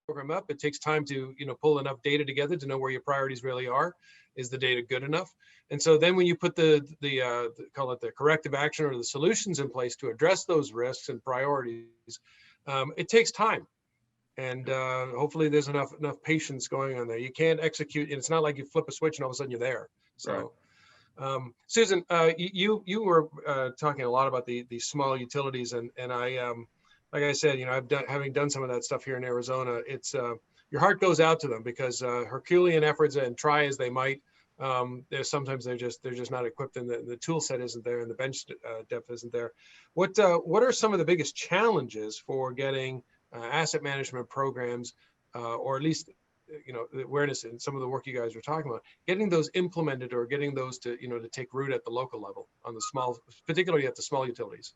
program up. It takes time to, pull enough data together to know where your priorities really are. Is the data good enough? And so then when you put the call it the corrective action or the solutions in place to address those risks and priorities, it takes time. And hopefully there's enough patience going on there. You can't execute, and it's not like you flip a switch and all of a sudden you're there. So, right. Susan, you were talking a lot about the small utilities, and I, like I said, having done some of that stuff here in Arizona, it's your heart goes out to them because Herculean efforts, and try as they might, sometimes they're just not equipped, and the tool set isn't there, and the bench depth isn't there. What are some of the biggest challenges for getting asset management programs, or at least the awareness and some of the work you guys were talking about, getting those implemented or getting those to to take root at the local level on the small, particularly at the small utilities?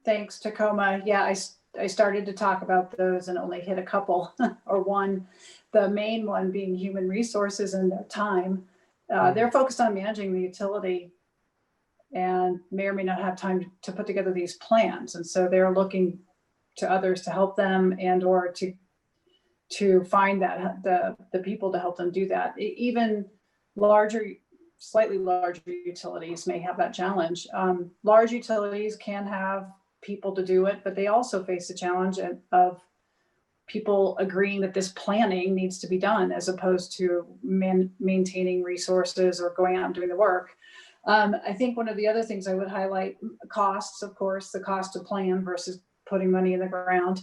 Thanks, Tacoma. Yeah, I started to talk about those and only hit a couple or one. The main one being human resources and their time. They're focused on managing the utility and may or may not have time to put together these plans. And so they're looking to others to help them and or to find that the people to help them do that. Even slightly larger utilities may have that challenge. Large utilities can have people to do it, but they also face the challenge of people agreeing that this planning needs to be done as opposed to maintaining resources or going out and doing the work. I think one of the other things I would highlight, costs, of course, the cost to plan versus putting money in the ground,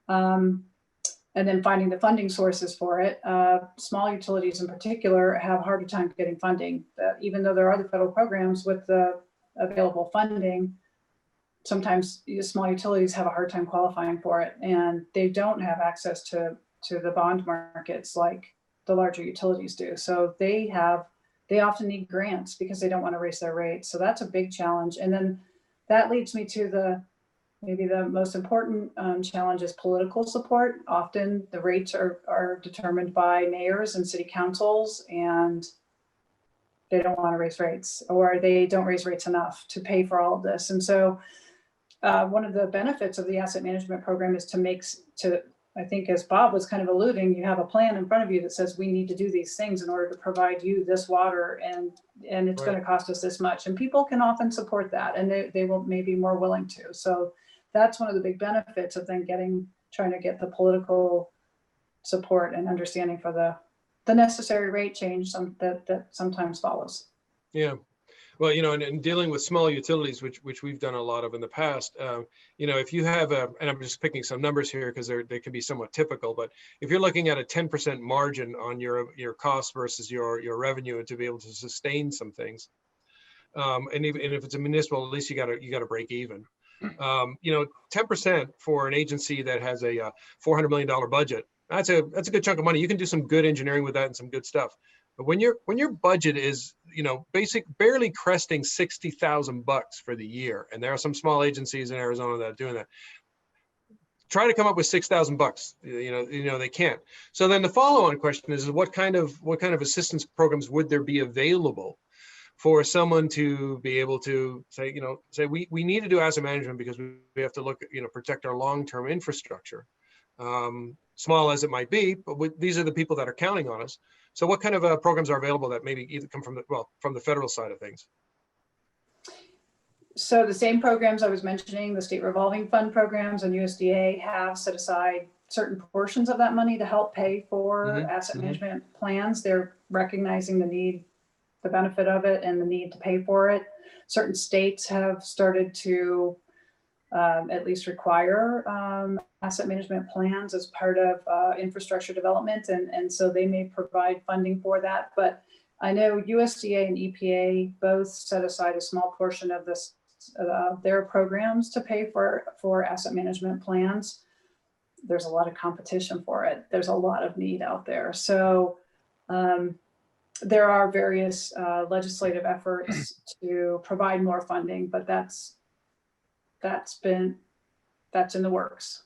and then finding the funding sources for it. Small utilities in particular have a harder time getting funding, even though there are other federal programs with the available funding. Sometimes small utilities have a hard time qualifying for it, and they don't have access to the bond markets like the larger utilities do. So they often need grants because they don't want to raise their rates. So that's a big challenge. And then that leads me to maybe the most important challenge is political support. Often the rates are determined by mayors and city councils, and they don't want to raise rates, or they don't raise rates enough to pay for all of this. And so one of the benefits of the asset management program is I think as Bob was kind of alluding, you have a plan in front of you that says we need to do these things in order to provide you this water, and it's going to cost us this much. And people can often support that, and they will maybe more willing to. So that's one of the big benefits of then trying to get the political support and understanding for the necessary rate change that sometimes follows. Yeah. Well, and dealing with small utilities, which we've done a lot of in the past, if you have and I'm just picking some numbers here because they can be somewhat typical, but if you're looking at a 10% margin on your cost versus your revenue, and to be able to sustain some things, and if it's a municipal, at least you got to break even. 10% for an agency that has a $400 million budget, that's a good chunk of money. You can do some good engineering with that and some good stuff. But when your budget is, barely cresting $60,000 for the year, and there are some small agencies in Arizona that are doing that, try to come up with $6,000. They can't. So then the follow-on question is what kind of assistance programs would there be available for someone to be able to say we need to do asset management because we have to look, protect our long-term infrastructure, small as it might be, but these are the people that are counting on us. So what kind of programs are available that maybe either come from the federal side of things? So the same programs I was mentioning, the state revolving fund programs and USDA have set aside certain portions of that money to help pay for asset management plans. They're recognizing the benefit of it and the need to pay for it. Certain states have started to at least require asset management plans as part of infrastructure development. And so they may provide funding for that. But I know USDA and EPA both set aside a small portion of their programs to pay for asset management plans. There's a lot of competition for it. There's a lot of need out there. So there are various legislative efforts to provide more funding, but that's in the works.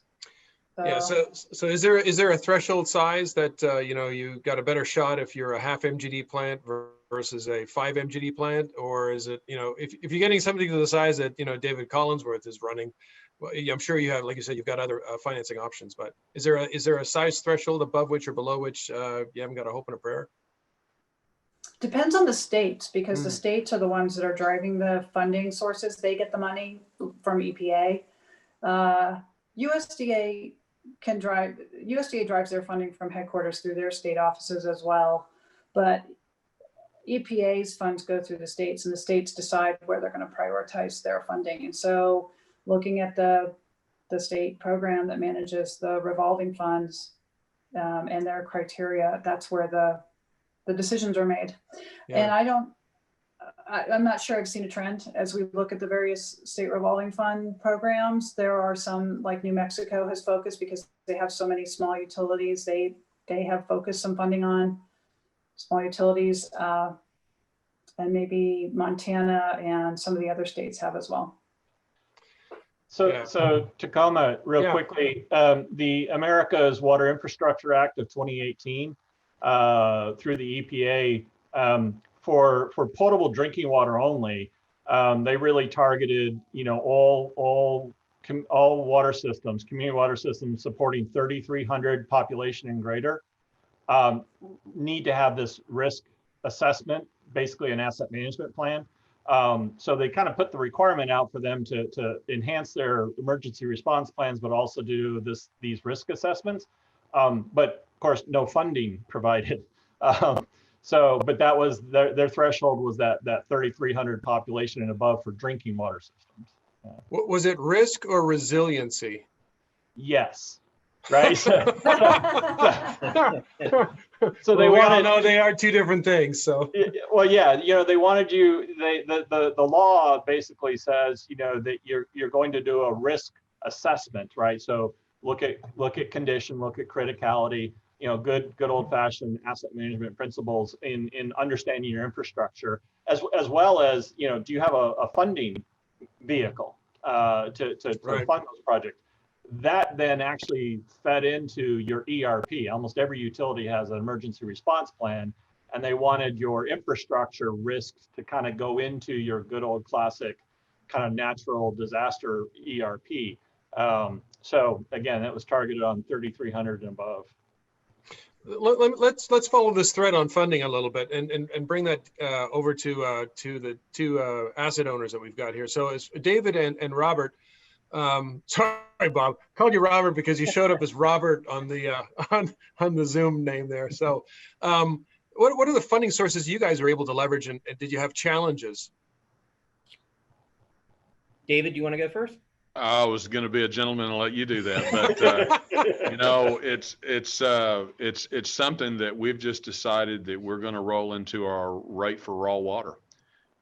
Yeah. So is there a threshold size that you know, you got a better shot if you're a half MGD plant versus a 5 MGD plant, or is it, you know, if you're getting something to the size that, you know, David Collinsworth is running, well, I'm sure you have, like you said, you've got other financing options, but is there a size threshold above which or below which you haven't got a hope and a prayer? Depends on the states, because the Mm. states are the ones that are driving the funding sources. They get the money from EPA. USDA USDA drives their funding from headquarters through their state offices as well. But EPA's funds go through the states, and the states decide where they're going to prioritize their funding. And so looking at the state program that manages the revolving funds, and their criteria, that's where the decisions are made. Yeah. And I'm not sure I've seen a trend as we look at the various state revolving fund programs. There are some, like New Mexico has focused because they have so many small utilities. They have focused some funding on small utilities, and maybe Montana and some of the other states have as well. So Tacoma, real quickly, the America's Water Infrastructure Act of 2018 through the EPA, for potable drinking water only, they really targeted, you know, all water systems, community water systems supporting 3,300 population and greater, need to have this risk assessment, basically an asset management plan. So they kind of put the requirement out for them to enhance their emergency response plans, but also do these risk assessments. But of course, no funding provided. But that was their threshold, was that 3,300 population and above for drinking water systems. Was it risk or resiliency? Yes. Right. So they wanted. No, they are two different things. So well, yeah, you know, they wanted you. The law basically says, you know, that you're going to do a risk assessment, right? So look at condition, look at criticality. You know, good old fashioned asset management principles in understanding your infrastructure, as well as, you know, do you have a funding vehicle to right. fund those projects? That then actually fed into your ERP. Almost every utility has an emergency response plan, and they wanted your infrastructure risks to kind of go into your good old classic kind of natural disaster ERP. So again, that was targeted on 3,300 and above. Let's follow this thread on funding a little bit and bring that over to the two asset owners that we've got here. So as David and Robert, sorry, Bob, called you Robert because you showed up as Robert on the on the Zoom name there. So what are the funding sources you guys are able to leverage, and did you have challenges? David, do you want to go first? I was going to be a gentleman and let you do that, but you know, it's something that we've just decided that we're going to roll into our rate for raw water.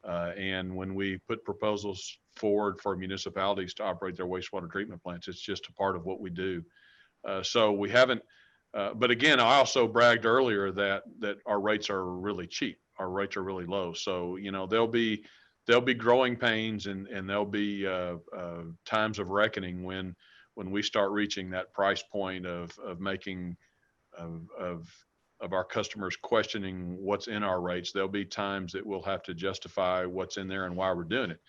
And when we put proposals forward for municipalities to operate their wastewater treatment plants, it's just a part of what we do. So we haven't, but again, I also bragged earlier that our rates are really cheap. Our rates are really low. So, you know, there'll be growing pains and there'll be times of reckoning when we start reaching that price point of making of our customers questioning what's in our rates. There'll be times that we'll have to justify what's in there and why we're doing it.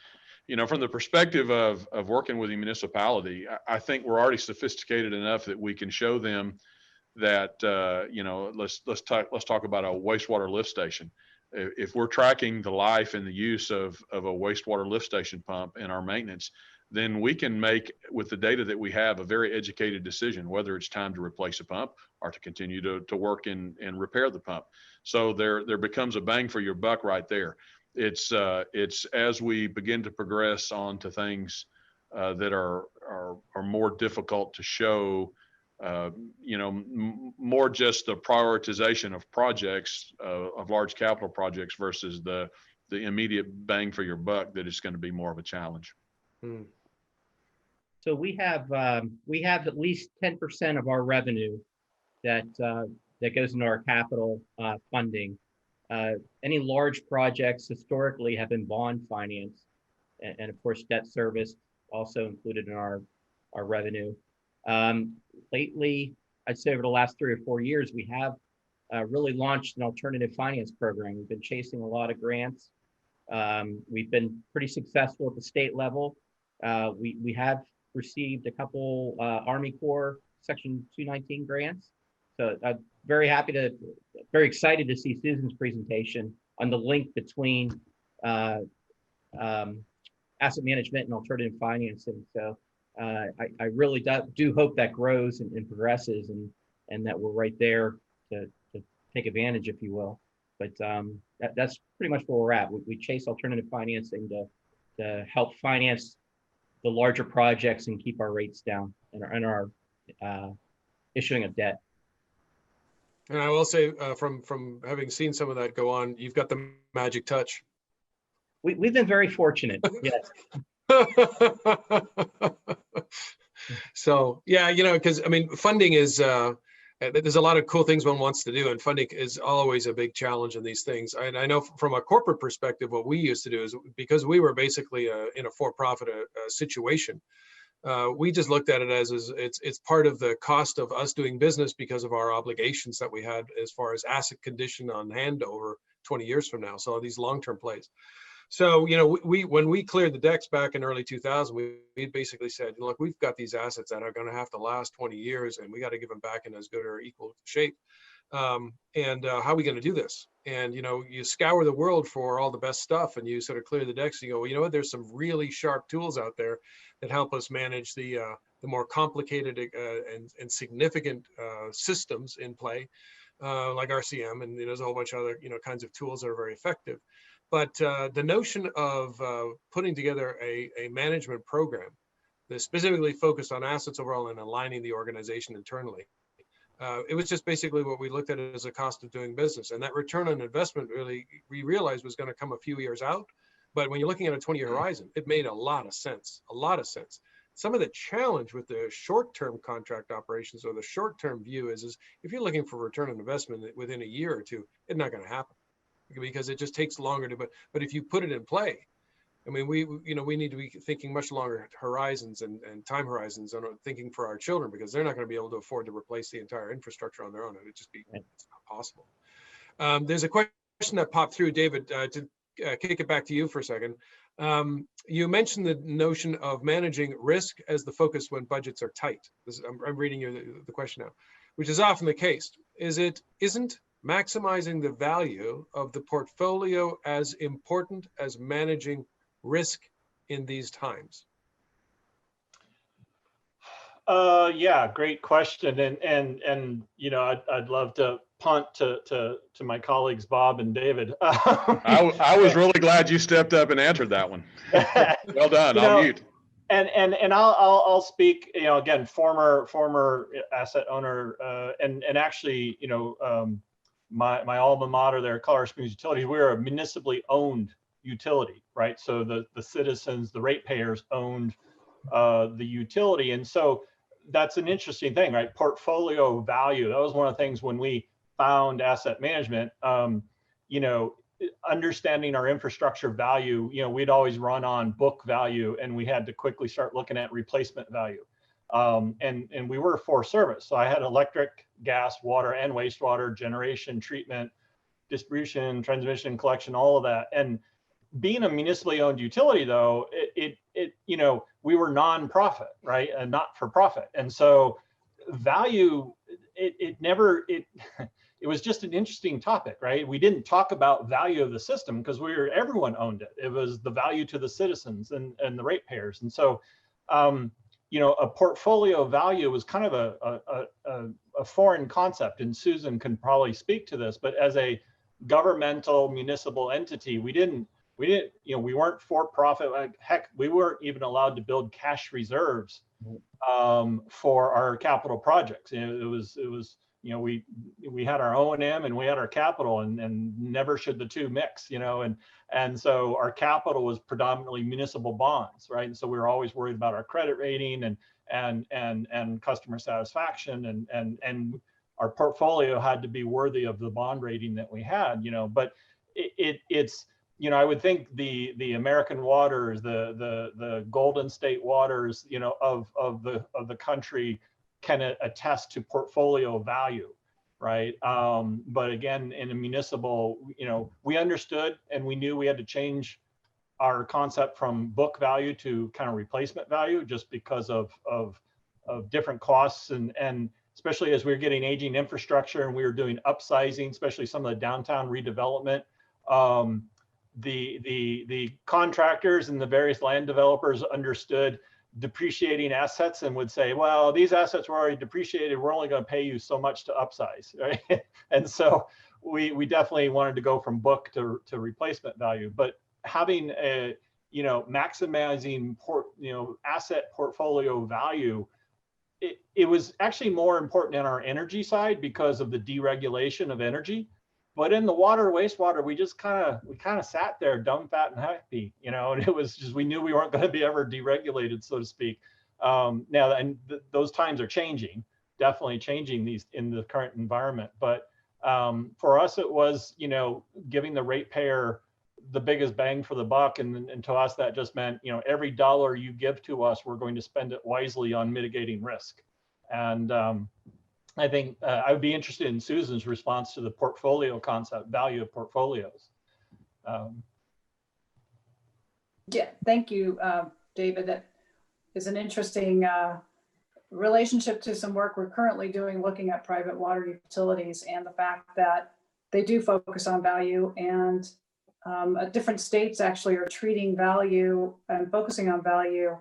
You know, from the perspective of working with a municipality, I think we're already sophisticated enough that we can show them that, you know, let's talk about a wastewater lift station. If we're tracking the life and the use of a wastewater lift station pump in our maintenance, then we can make, with the data that we have, a very educated decision whether it's time to replace a pump or to continue to work and repair the pump. So there becomes a bang for your buck right there. It's as we begin to progress on to things that are more difficult to show, you know, more just the prioritization of projects, of large capital projects versus the immediate bang for your buck, that it's going to be more of a challenge. Hmm. So we have at least 10% of our revenue that goes into our capital funding. Any large projects historically have been bond financed, and of course debt service also included in our revenue. lately, I'd say over the last 3 or 4 years, we have really launched an alternative finance program. We've been chasing a lot of grants. We've been pretty successful at the state level. We have received a couple Army Corps Section 219 grants. So I'm very excited to see Susan's presentation on the link between asset management and alternative financing. So I really do hope that grows and progresses, and that we're right there to take advantage, if you will. But that's pretty much where we're at. We chase alternative financing to help finance the larger projects and keep our rates down and our issuing of debt. And I will say, from having seen some of that go on, you've got the magic touch. We've been very fortunate. Yes. So yeah, you know, because I mean, funding is there's a lot of cool things one wants to do, and funding is always a big challenge in these things. And I know from a corporate perspective, what we used to do is, because we were basically in a for-profit situation, we just looked at it as it's part of the cost of us doing business because of our obligations that we had as far as asset condition on hand over 20 years from now. So these long-term plays. So, you know, when we cleared the decks back in early 2000, we basically said, look, we've got these assets that are going to have to last 20 years, and we got to give them back in as good or equal shape. How are we going to do this? And, you know, you scour the world for all the best stuff, and you sort of clear the decks. And you go, well, you know what? There's some really sharp tools out there that help us manage the more complicated and significant systems in play, like RCM, and there's a whole bunch of other kinds of tools that are very effective. But the notion of putting together a management program that's specifically focused on assets overall and aligning the organization internally, it was just basically what we looked at as a cost of doing business. And that return on investment really, we realized, was going to come a few years out. But when you're looking at a 20-year horizon, it made a lot of sense, Some of the challenge with the short-term contract operations or the short-term view is if you're looking for return on investment within a year or two, it's not going to happen, because it just takes longer to, but if you put it in play, I mean, we need to be thinking much longer horizons and time horizons, and thinking for our children, because they're not going to be able to afford to replace the entire infrastructure on their own. It's not possible. There's a question that popped through, David, to kick it back to you for a second. You mentioned the notion of managing risk as the focus when budgets are tight. I'm reading you the question now, which is often the case. Isn't maximizing the value of the portfolio as important as managing risk in these times? Yeah, great question. And I'd love to punt to my colleagues Bob and David. I was really glad you stepped up and answered that one. Well done. I'll mute. And I'll speak, again, former asset owner, and actually, my alma mater there, Colorado Springs Utilities, we're a municipally owned utility, right? So the citizens, the ratepayers owned the utility. And so that's an interesting thing, right? Portfolio value. That was one of the things when we found asset management, understanding our infrastructure value, we'd always run on book value, and we had to quickly start looking at replacement value. And we were for service. So I had electric, gas, water, and wastewater, generation, treatment, distribution, transmission, collection, all of that. And being a municipally owned utility, though, we were nonprofit, right? And not for profit. And so value, it was just an interesting topic, right? We didn't talk about value of the system because everyone owned it. It was the value to the citizens and the ratepayers. And so, a portfolio value was kind of a foreign concept, and Susan can probably speak to this, but as a governmental municipal entity, we weren't for profit. Like, heck, we weren't even allowed to build cash reserves for our capital projects. It was we had our O&M and we had our capital, and never should the two mix, and so our capital was predominantly municipal bonds, right? And so we were always worried about our credit rating and customer satisfaction, and our portfolio had to be worthy of the bond rating that we had, but it's I would think the American waters, the Golden State waters, of the country can attest to portfolio value, right? But again, in a municipal, we understood and we knew we had to change our concept from book value to kind of replacement value, just because of different costs, and especially as we were getting aging infrastructure and we were doing upsizing, especially some of the downtown redevelopment. The contractors and the various land developers understood depreciating assets and would say, well, these assets were already depreciated, we're only going to pay you so much to upsize, right? And so we definitely wanted to go from book to replacement value. But having a, maximizing asset portfolio value, it was actually more important in our energy side because of the deregulation of energy. But in the water, wastewater, we just kind of sat there dumb, fat, and happy, and it was just, we knew we weren't going to be ever deregulated, so to speak. Now, and those times are changing, definitely changing these in the current environment. But for us, it was, giving the ratepayer the biggest bang for the buck. And to us, that just meant, every dollar you give to us, we're going to spend it wisely on mitigating risk. And I think I would be interested in Susan's response to the portfolio concept, value of portfolios. Yeah, thank you, David. That is an interesting relationship to some work we're currently doing, looking at private water utilities and the fact that they do focus on value, and different states actually are treating value and focusing on value,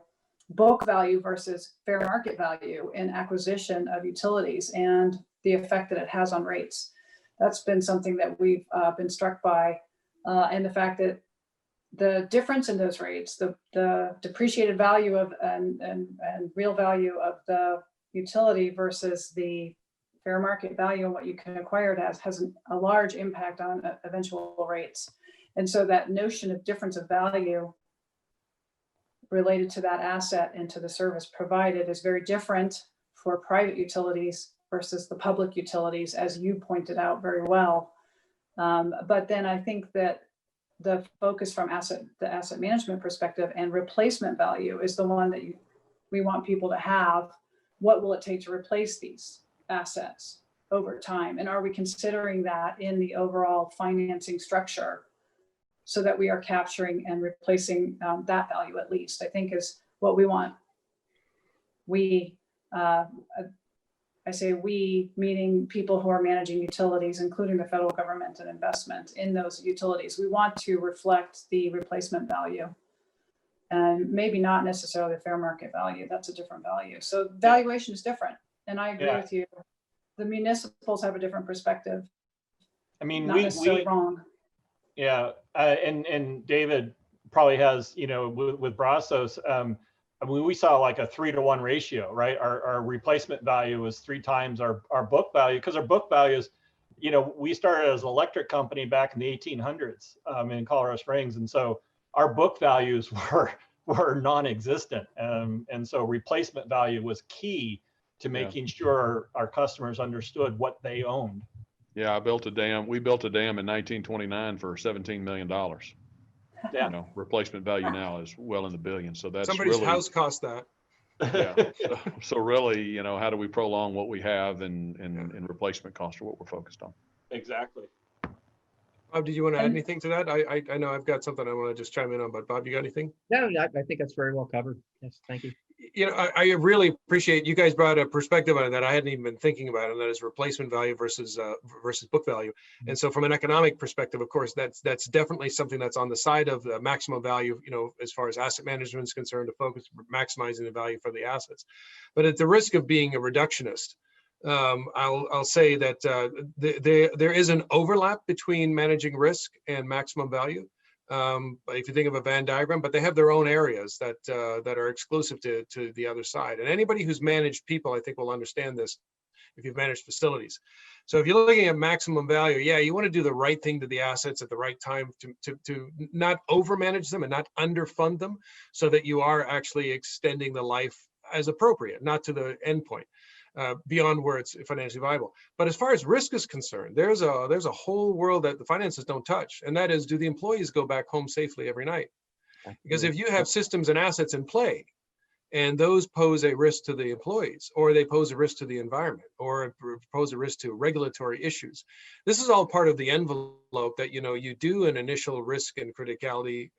book value versus fair market value in acquisition of utilities, and the effect that it has on rates. That's been something that we've been struck by, and the fact that the difference in those rates, the depreciated value of and real value of the utility versus the fair market value and what you can acquire it as, has a large impact on eventual rates. And so that notion of difference of value related to that asset and to the service provided is very different for private utilities versus the public utilities, as you pointed out very well. But then I think that the focus from the asset management perspective and replacement value is the one that we want people to have. What will it take to replace these assets over time? And are we considering that in the overall financing structure, so that we are capturing and replacing that value, at least, I think is what we want. I say we, meaning people who are managing utilities, including the federal government and investment in those utilities. We want to reflect the replacement value, and maybe not necessarily the fair market value. That's a different value. So valuation is different. And I agree with you. The municipals have a different perspective. I mean, not necessarily wrong. Yeah, and David probably has, with Brazos, I mean, we saw like a 3-to-1 ratio, right? Our replacement value was 3 times our book value, because our book value is, we started as an electric company back in the 1800s in Colorado Springs, and so our book values were non-existent, and so replacement value was key to making sure our customers understood what they owned. Yeah, we built a dam in 1929 for $17 million. Yeah. Replacement value now is well in the billions. So that's somebody's really, house cost that. Yeah. So really, how do we prolong what we have, and replacement costs are what we're focused on. Exactly. Bob, did you want to add anything to that? I know I've got something I want to just chime in on, but Bob, you got anything? No, I think that's very well covered. Yes, thank you. I really appreciate you guys brought a perspective on that I hadn't even been thinking about, and that is replacement value versus book value. And so from an economic perspective, of course, that's definitely something that's on the side of the maximum value, as far as asset management is concerned, to focus maximizing the value for the assets. But at the risk of being a reductionist, I'll say that there is an overlap between managing risk and maximum value. If you think of a Venn diagram, but they have their own areas that are exclusive to the other side. And anybody who's managed people, I think, will understand this if you've managed facilities. So if you're looking at maximum value, you want to do the right thing to the assets at the right time to not overmanage them and not underfund them, so that you are actually extending the life as appropriate, not to the end point. Beyond where it's financially viable. But as far as risk is concerned, there's a whole world that the finances don't touch, and that is, do the employees go back home safely every night? Because if you have systems and assets in play And those pose a risk to the employees, or they pose a risk to the environment, or pose a risk to regulatory issues. This is all part of the envelope that, you know, you do an initial risk and criticality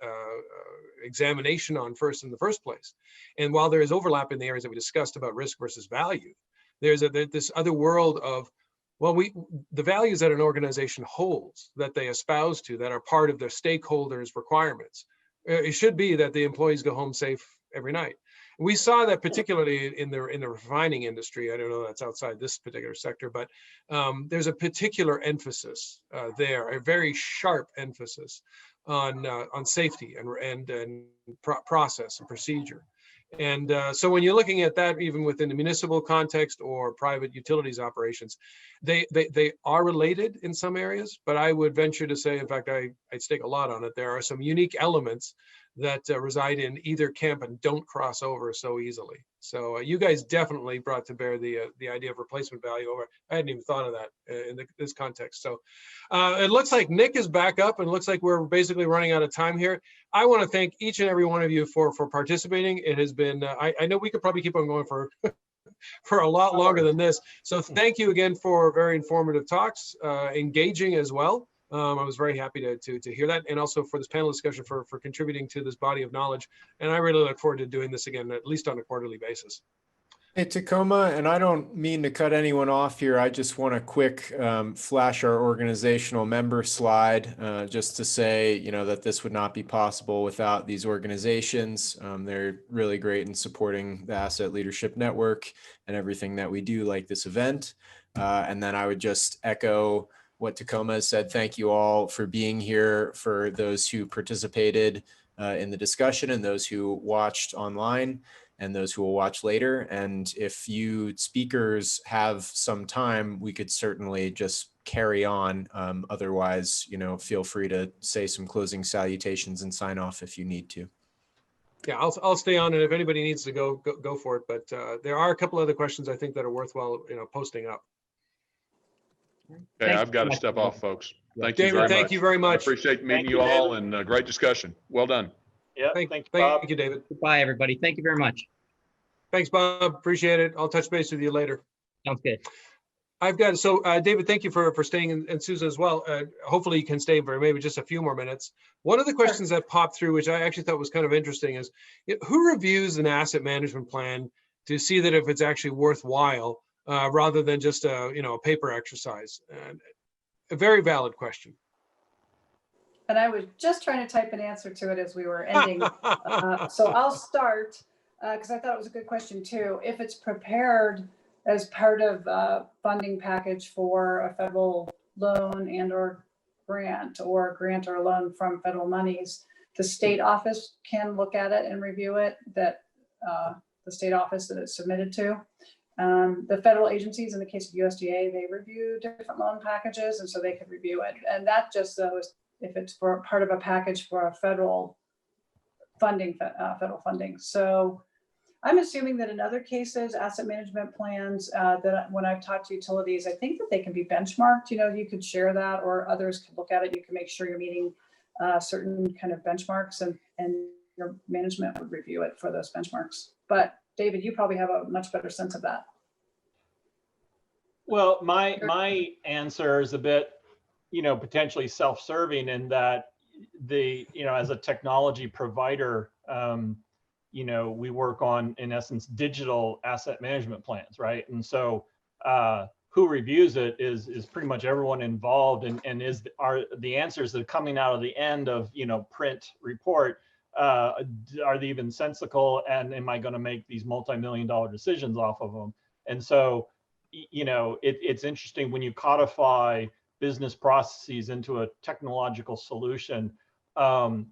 examination on first in the first place. And while there is overlap in the areas that we discussed about risk versus value, there's this other world of, well, the values that an organization holds, that they espouse to, that are part of their stakeholders' requirements. It should be that the employees go home safe every night. We saw that particularly in the refining industry. I don't know, that's outside this particular sector, but there's a particular emphasis there, a very sharp emphasis on safety and process and procedure. And so when you're looking at that, even within the municipal context or private utilities operations, they are related in some areas, but I would venture to say, in fact, I'd stake a lot on it, there are some unique elements that reside in either camp and don't cross over so easily. So you guys definitely brought to bear the idea of replacement value over. I hadn't even thought of that in this context. So it looks like Nick is back up, and it looks like we're basically running out of time here. I want to thank each and every one of you for participating. It has been, I know we could probably keep on going for for a lot longer than this. So thank you again for very informative talks, engaging as well. I was very happy to hear that, and also for this panel discussion for contributing to this body of knowledge. And I really look forward to doing this again, at least on a quarterly basis. Hey, Tacoma, and I don't mean to cut anyone off here. I just want to quick flash our organizational member slide just to say, you know, that this would not be possible without these organizations. They're really great in supporting the Asset Leadership Network and everything that we do, like this event. And then I would just echo what Tacoma has said. Thank you all for being here, for those who participated in the discussion and those who watched online and those who will watch later. And if you speakers have some time, we could certainly just carry on. Otherwise, you know, feel free to say some closing salutations and sign off if you need to. Yeah, I'll stay on, and if anybody needs to go for it. But there are a couple other questions I think that are worthwhile, you know, posting up. Okay, I've got to step off, folks. Thank you David, very much. thank you very much. I appreciate meeting Thank you you, all, David. and great discussion. Well done. Yeah, Thank Bob. you, David. Goodbye, everybody. Thank you very much. Thanks, Bob. Appreciate it. I'll touch base with you later. Sounds good. I've got, so David, thank you for staying, and Susan as well. Hopefully you can stay for maybe just a few more minutes. One of the questions that popped through, which I actually thought was kind of interesting, is who reviews an asset management plan to see that if it's actually worthwhile, rather than just a paper exercise? A very valid question. And I was just trying to type an answer to it as we were ending. So I'll start because I thought it was a good question too. If it's prepared as part of a funding package for a federal loan and or grant or loan from federal monies, the state office can look at it and review it, that the state office that it's submitted to. The federal agencies, in the case of USDA, they review different loan packages, and so they could review it. And that just is if it's for part of a package for a federal funding, So I'm assuming that in other cases, asset management plans, that when I've talked to utilities, I think that they can be benchmarked. You know, you could share that, or others could look at it. You can make sure you're meeting certain kind of benchmarks, and your management would review it for those benchmarks. But David, you probably have a much better sense of that. Well, my answer is a bit, potentially self-serving in that as a technology provider, we work on, in essence, digital asset management plans, right? And so who reviews it is pretty much everyone involved, and are the answers that are coming out of the end of, print report, are they even sensical, and am I going to make these multi-million-dollar decisions off of them? And so, it's interesting when you codify business processes into a technological solution,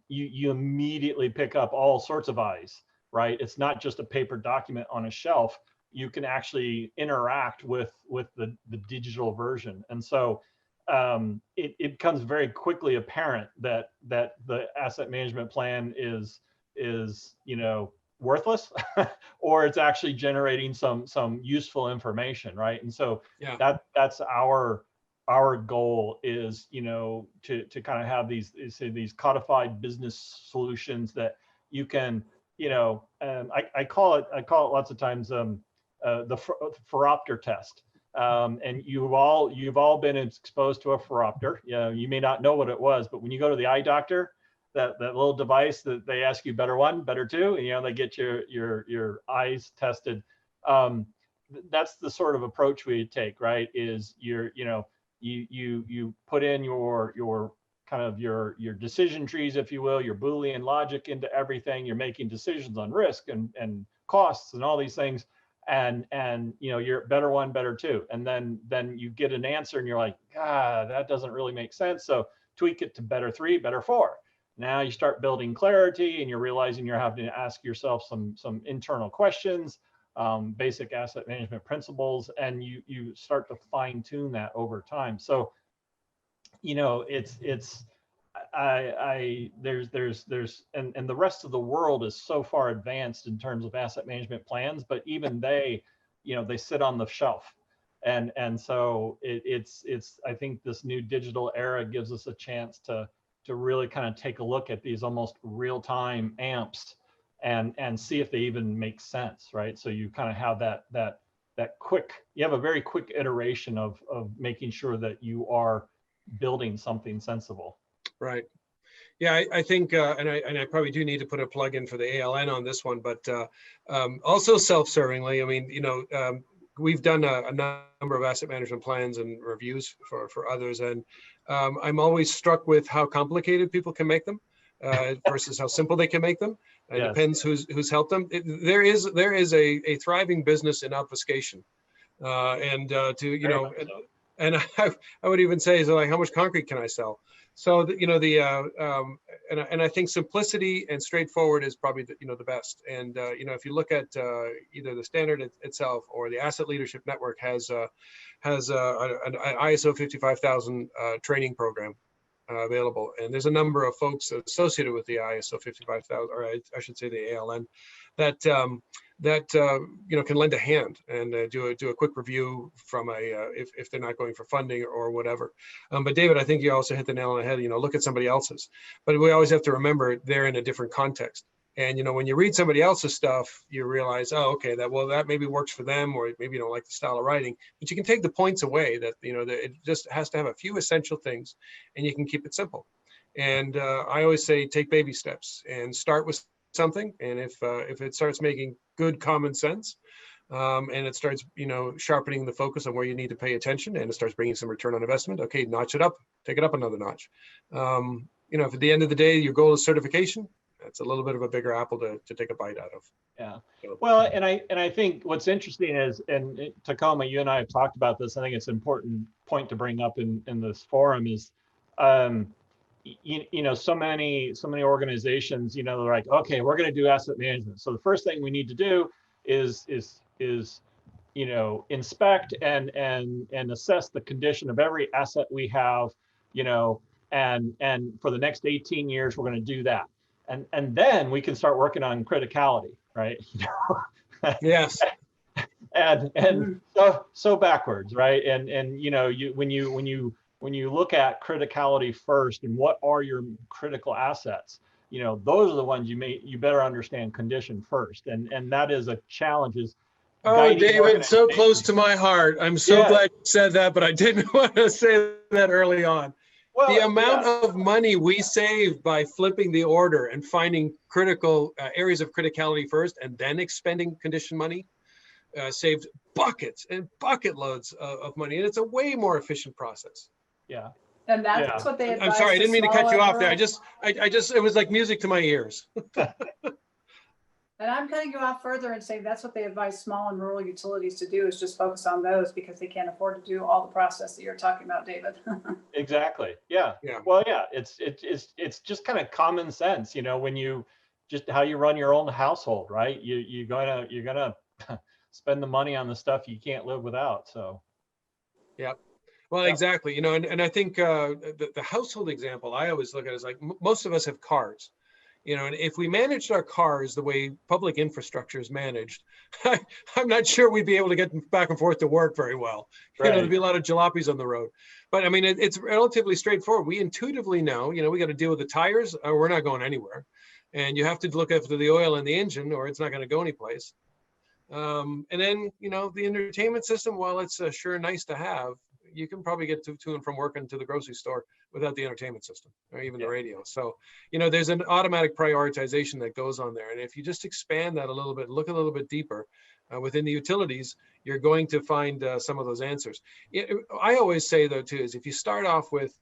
you immediately pick up all sorts of eyes, right? It's not just a paper document on a shelf. You can actually interact with the digital version. And so it becomes very quickly apparent that the asset management plan is worthless or it's actually generating some useful information, right? And so that's our goal is, to kind of have these codified business solutions that you can I call it lots of times the phoropter test. And you've all been exposed to a phoropter. You may not know what it was, but when you go to the eye doctor, that little device that they ask you better one, better two, and they get your eyes tested. That's the sort of approach we take, right? Is you put in your kind of your decision trees, if you will, your Boolean logic into everything. You're making decisions on risk and costs and all these things. And you're better one, better two. And then you get an answer and you're like, that doesn't really make sense. So tweak it to better three, better four. Now you start building clarity and you're realizing you're having to ask yourself some internal questions, basic asset management principles, and you start to fine tune that over time. So, there's and the rest of the world is so far advanced in terms of asset management plans, but even they sit on the shelf. And so it's I think this new digital era gives us a chance to really kind of take a look at these almost real-time amps and see if they even make sense, right? So you kind of have you have a very quick iteration of making sure that you are building something sensible. Right. Yeah, I think, and I probably do need to put a plug in for the ALN on this one, but also self-servingly, I mean, we've done a number of asset management plans and reviews for others, and I'm always struck with how complicated people can make them versus how simple they can make them. It depends who's helped them. There is a thriving business in obfuscation, and I would even say, so like, how much concrete can I sell? So and I think simplicity and straightforward is probably the best. And if you look at either the standard itself or the Asset Leadership Network has an ISO 55000 training program available, and there's a number of folks associated with the ISO 55000, or I should say the ALN, that can lend a hand and do a quick review from if they're not going for funding or whatever. But David, I think you also hit the nail on the head. Look at somebody else's, but we always have to remember they're in a different context. And when you read somebody else's stuff, you realize, oh, okay, that maybe works for them, or maybe you don't like the style of writing. But you can take the points away that that it just has to have a few essential things, and you can keep it simple. And I always say take baby steps and start with something, and if it starts making good common sense, and it starts sharpening the focus on where you need to pay attention, and it starts bringing some return on investment, okay, notch it up, take it up another notch. If at the end of the day your goal is certification, that's a little bit of a bigger apple to take a bite out of. Yeah. Well, and I think what's interesting is, and Tacoma, you and I have talked about this, I think it's an important point to bring up in this forum is, so many organizations, they're like, okay, we're going to do asset management. So the first thing we need to do is inspect and assess the condition of every asset we have, and for the next 18 years, we're going to do that. And then we can start working on criticality, right? Yes. and so backwards, right? And when you look at criticality first and what are your critical assets, those are the ones you better understand condition first. And that is a challenge. Oh, David, so close to my heart. I'm so glad you said that, but I didn't want to say that early on. Well, the amount of money we save by flipping the order and finding critical areas of criticality first and then expending condition money saved buckets and bucket loads of money. And it's a way more efficient process. Yeah. And that's what they advise. I'm sorry, I didn't mean to cut you off there. I just, it was like music to my ears. And I'm cutting you off further and saying that's what they advise small and rural utilities to do, is just focus on those because they can't afford to do all the process that you're talking about, David. Exactly. Yeah. Well, yeah, it's just kind of common sense, when you just how you run your own household, right? You're gonna spend the money on the stuff you can't live without. So. Yeah. Well, exactly. And I think the household example I always look at is like most of us have cars. And if we managed our cars the way public infrastructure is managed, I'm not sure we'd be able to get back and forth to work very well. Right. There'd be a lot of jalopies on the road. But I mean, it's relatively straightforward. We intuitively know, we got to deal with the tires, or we're not going anywhere. and you have to look after the oil in the engine or it's not going to go anyplace. And then, you know, the entertainment system, while it's sure nice to have, you can probably get to and from work into the grocery store without the entertainment system or even the radio. So, you know, there's an automatic prioritization that goes on there. And if you just expand that a little bit, look a little bit deeper within the utilities, you're going to find some of those answers. I always say though, too, is if you start off with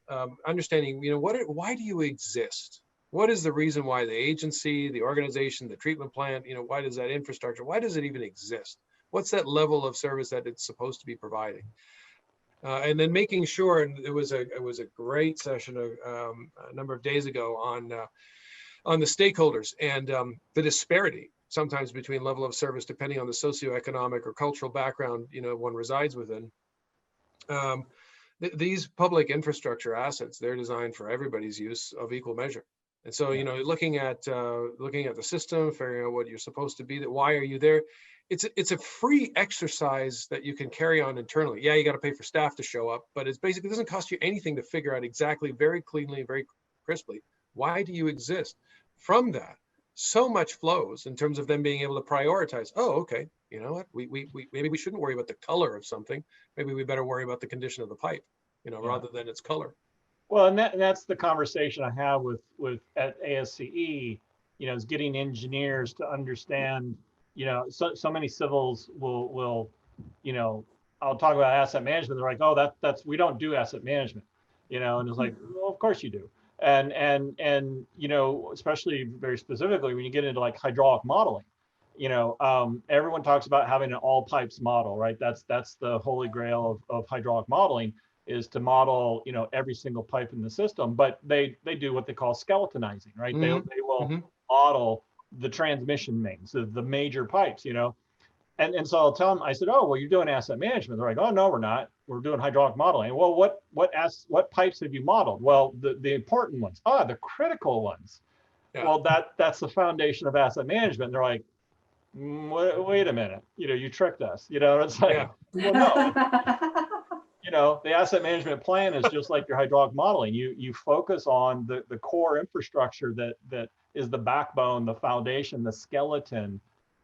understanding, you know, why do you exist? What is the reason why the agency, the organization, the treatment plant, you know, why does that infrastructure, why does it even exist? What's that level of service that it's supposed to be providing? And then making sure, and it was a great session a number of days ago on the stakeholders and the disparity sometimes between level of service depending on the socioeconomic or cultural background, you know, one resides within. These public infrastructure assets, they're designed for everybody's use of equal measure. And so, you know, looking at the system, figuring out what you're supposed to be, that why are you there? It's a free exercise that you can carry on internally. Yeah, you got to pay for staff to show up, but it's basically, it doesn't cost you anything to figure out exactly, very cleanly, very crisply, why do you exist? From that, so much flows in terms of them being able to prioritize. Oh, okay, you know what? We maybe we shouldn't worry about the color of something. Maybe we better worry about the condition of the pipe, you know, rather than its color. Well, and that's the conversation I have with at ASCE, you know, is getting engineers to understand, you know, so many civils will, you know, I'll talk about asset management. They're like, oh, that's we don't do asset management, you know, and it's like, well, of course you do. And you know, especially very specifically when you get into like hydraulic modeling, you know, everyone talks about having an all pipes model, right? That's the holy grail of hydraulic modeling, is to model, you know, every single pipe in the system, but they do what they call skeletonizing, right? Mm-hmm. They will model the transmission mains, the major pipes, you know. And so I'll tell them, I said, oh, well, you're doing asset management. They're like, oh, no, we're not. We're doing hydraulic modeling. Well, what pipes have you modeled? Well, the important ones. The critical ones. Yeah. Well, that's the foundation of asset management. And they're like, wait a minute, you know, you tricked us. You know, it's like, well, no. You know, the asset management plan is just like your hydraulic modeling. You focus on the core infrastructure that is the backbone, the foundation, the skeleton,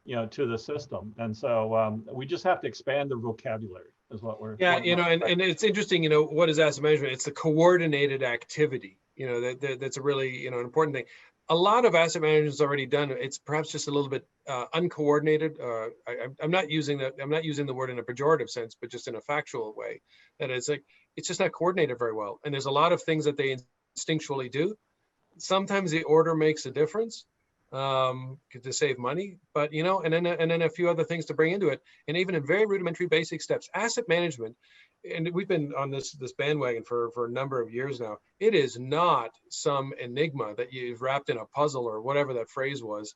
you know, to the system. And so we just have to expand the vocabulary is what we're. Yeah, you know, and it's interesting, you know, what is asset management? It's the coordinated activity, you know, that's a really, you know, an important thing. A lot of asset management is already done. It's perhaps just a little bit uncoordinated. I'm not using the word in a pejorative sense, but just in a factual way. That it's like, it's just not coordinated very well. And there's a lot of things that they instinctually do. Sometimes the order makes a difference to save money, but you know, and then a few other things to bring into it. And even in very rudimentary basic steps, asset management, and we've been on this bandwagon for a number of years now. It is not some enigma that you've wrapped in a puzzle or whatever that phrase was.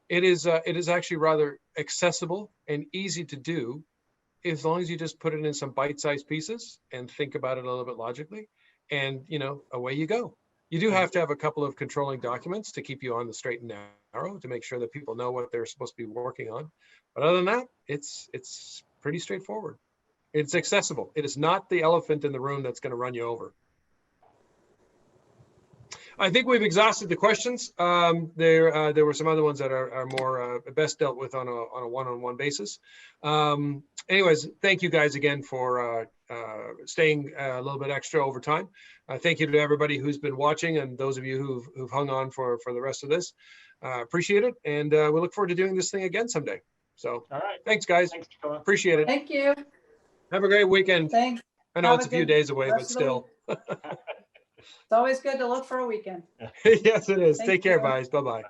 It is actually rather accessible and easy to do, as long as you just put it in some bite-sized pieces and think about it a little bit logically, and you know, away you go. You do have to have a couple of controlling documents to keep you on the straight and narrow, to make sure that people know what they're supposed to be working on. But other than that, it's pretty straightforward. It's accessible. It is not the elephant in the room that's going to run you over. I think we've exhausted the questions. There were some other ones that are more best dealt with on a one-on-one basis. Anyways, thank you guys again for staying a little bit extra over time. Thank you to everybody who's been watching and those of you who've hung on for the rest of this. Appreciate it, and we look forward to doing this thing again someday. So, all right, thanks guys. Thanks, appreciate it. Thank you. Have a great weekend. Thanks. I know it's a few days away, but still. It's always good to look for a weekend. Yes, it is. Thank Take care, you. guys. Bye-bye.